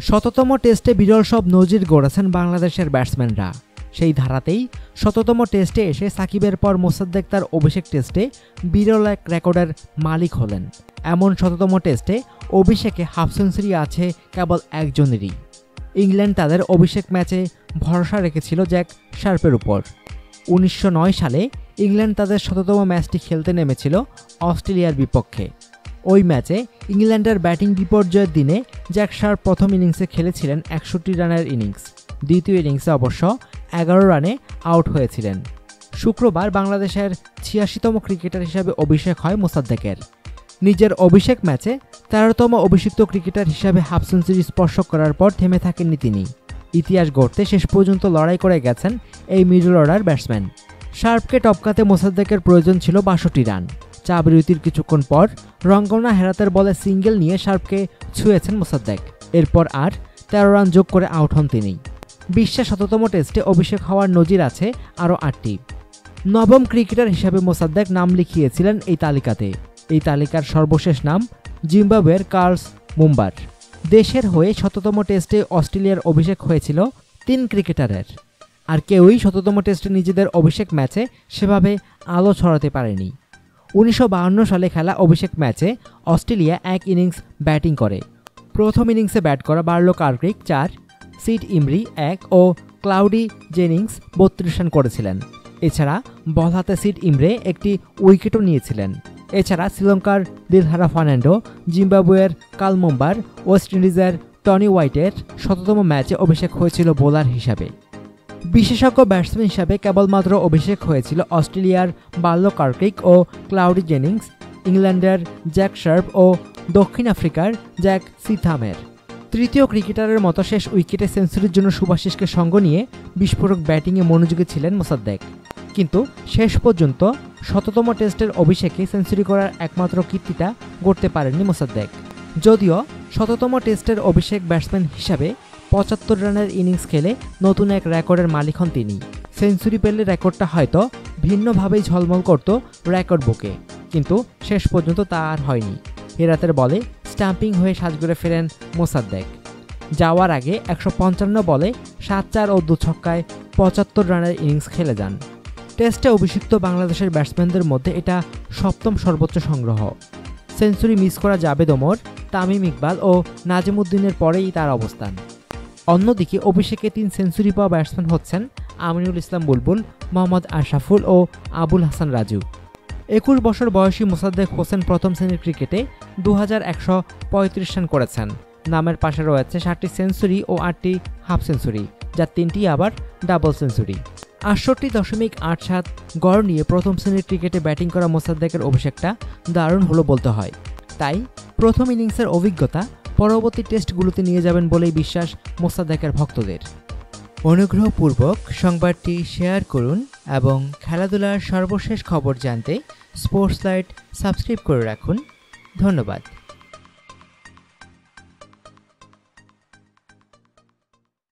শততম টেস্টে বিরল সব নজির গড়েছেন বাংলাদেশের ব্যাটসম্যানরা। সেই ধারাতেই শততম টেস্টে এসে সাকিবের পর মোসাদ্দেক তার অভিষেক টেস্টে বিরল এক রেকর্ডের মালিক হলেন। এমন শততম টেস্টে অভিষেকে হাফ সেঞ্চুরি আছে কেবল একজনেরই। ইংল্যান্ড তাদের অভিষেক ম্যাচে ভরসা রেখেছিল জ্যাক শার্পের উপর। 1909 সালে ইংল্যান্ড তাদের শততম ম্যাচটি খেলতে নেমেছিল অস্ট্রেলিয়ার বিপক্ষে। ওই ম্যাচে ইংল্যান্ডের ব্যাটিং বিপর্যয়ের দিনে জ্যাক শার্প প্রথম ইনিংসে খেলেছিলেন 61 রানের ইনিংস। দ্বিতীয় ইনিংসে অবশ্য 11 রানে আউট হয়েছিলেন। শুক্রবার বাংলাদেশের 86তম ক্রিকেটার হিসাবে অভিষেক হয় মোসাদ্দেকের। নিজের অভিষেক ম্যাচে 13তম অভিষিক্ত ক্রিকেটার হিসাবে হাফ সেঞ্চুরি স্পর্শ করার পর থেমে থাকেননি তিনি। ইতিহাস গড়তে শেষ পর্যন্ত লড়াই করে গেছেন এই মিডল অর্ডার ব্যাটসম্যান। শার্পকে টপকাতে মোসাদ্দেকের প্রয়োজন ছিল 62 রান। চা বিরতির কিছুক্ষণ পর রঙ্গনা হেরাতের বলে সিঙ্গেল নিয়ে শার্পকে ছুঁয়েছেন মোসাদ্দেক। এরপর আর 13 রান যোগ করে আউট হন তিনি। বিশ্বের শততম টেস্টে অভিষেক হওয়ার নজির আছে আরও 8টি। নবম ক্রিকেটার হিসাবে মোসাদ্দেক নাম লিখিয়েছিলেন এই তালিকাতে। এই তালিকার সর্বশেষ নাম জিম্বাবুয়ের কার্লস মুম্বার। দেশের হয়ে শততম টেস্টে অস্ট্রেলিয়ার অভিষেক হয়েছিল 3 ক্রিকেটারের। আর কেউই শততম টেস্টে নিজেদের অভিষেক ম্যাচে সেভাবে আলো ছড়াতে পারেনি। 1952 সালে খেলা অভিষেক ম্যাচে অস্ট্রেলিয়া 1 ইনিংস ব্যাটিং করে। প্রথম ইনিংসে ব্যাট করা বার্লো কার্কিক 4, সিড ইমরি 1 ও ক্লাউডি জেনিংস 32 রান করেছিলেন। এছাড়া বল হাতে সিড ইমরে একটি উইকেটও নিয়েছিলেন। এছাড়া শ্রীলঙ্কার দিলহারা ফার্নান্ডো, জিম্বাবুয়ের কাল মুম্বার, ওয়েস্ট ইন্ডিজের টনি হোয়াইটের শততম ম্যাচে অভিষেক হয়েছিল বোলার হিসাবে। বিশেষজ্ঞ ব্যাটসম্যান হিসাবে কেবলমাত্র অভিষেক হয়েছিল অস্ট্রেলিয়ার বার্লো কার্কিক ও ক্লাউডি জেনিংস, ইংল্যান্ডের জ্যাক শার্প ও দক্ষিণ আফ্রিকার জ্যাক সিথামের। তৃতীয় ক্রিকেটারের মতো শেষ উইকেটে সেঞ্চুরির জন্য শুভাশিসকে সঙ্গ নিয়ে বিস্ফোরক ব্যাটিংয়ে মনোযোগী ছিলেন মোসাদ্দেক। কিন্তু শেষ পর্যন্ত শততম টেস্টের অভিষেকে সেঞ্চুরি করার একমাত্র কীর্তিটা গড়তে পারেননি মোসাদ্দেক। যদিও শততম টেস্টের অভিষেক ব্যাটসম্যান হিসাবে 75 রানের ইনিংস খেলে নতুন এক রেকর্ডের মালিক হন তিনি। সেঞ্চুরি পেলে রেকর্ডটা হয়তো ভিন্নভাবেই ঝলমল করত রেকর্ড বুকে, কিন্তু শেষ পর্যন্ত তা আর হয়নি। হেরাতের বলে স্টাম্পিং হয়ে সাজঘরে ফেরেন মোসাদ্দেক। যাওয়ার আগে 155 বলে 7-4 ও 2 ছক্কায় 75 রানের ইনিংস খেলে যান। টেস্টে অভিষিক্ত বাংলাদেশের ব্যাটসম্যানদের মধ্যে এটা 7ম সর্বোচ্চ সংগ্রহ। সেঞ্চুরি মিস করা জাবেদ ওমর, তামিম ইকবাল ও নাজিমুদ্দিনের পরেই তার অবস্থান। অন্যদিকে অভিষেকে 3 সেঞ্চুরি পাওয়া ব্যাটসম্যান হচ্ছেন আমিনুল ইসলাম বুলবুল, মোহাম্মদ আশরাফুল ও আবুল হাসান রাজু। 21 বছর বয়সী মোসাদ্দেক হোসেন প্রথম শ্রেণীর ক্রিকেটে 2135 রান করেছেন। নামের পাশে রয়েছে 7টি সেঞ্চুরি ও 8টি হাফ সেঞ্চুরি, যার 3টি আবার ডাবল সেঞ্চুরি। 68.87 গড় নিয়ে প্রথম শ্রেণীর ক্রিকেটে ব্যাটিং করা মোসাদ্দেকের অভিষেকটা দারুণ হলো বলতে হয়। তাই প্রথম ইনিংসের অভিজ্ঞতা পরবর্তী টেস্টগুলোতে নিয়ে যাবেন বলেই বিশ্বাস মোসাদ্দেকের ভক্তদের। অনুগ্রহপূর্বক সংবাদটি শেয়ার করুন এবং খেলাধুলার সর্বশেষ খবর জানতে স্পোর্টস লাইট সাবস্ক্রাইব করে রাখুন। ধন্যবাদ।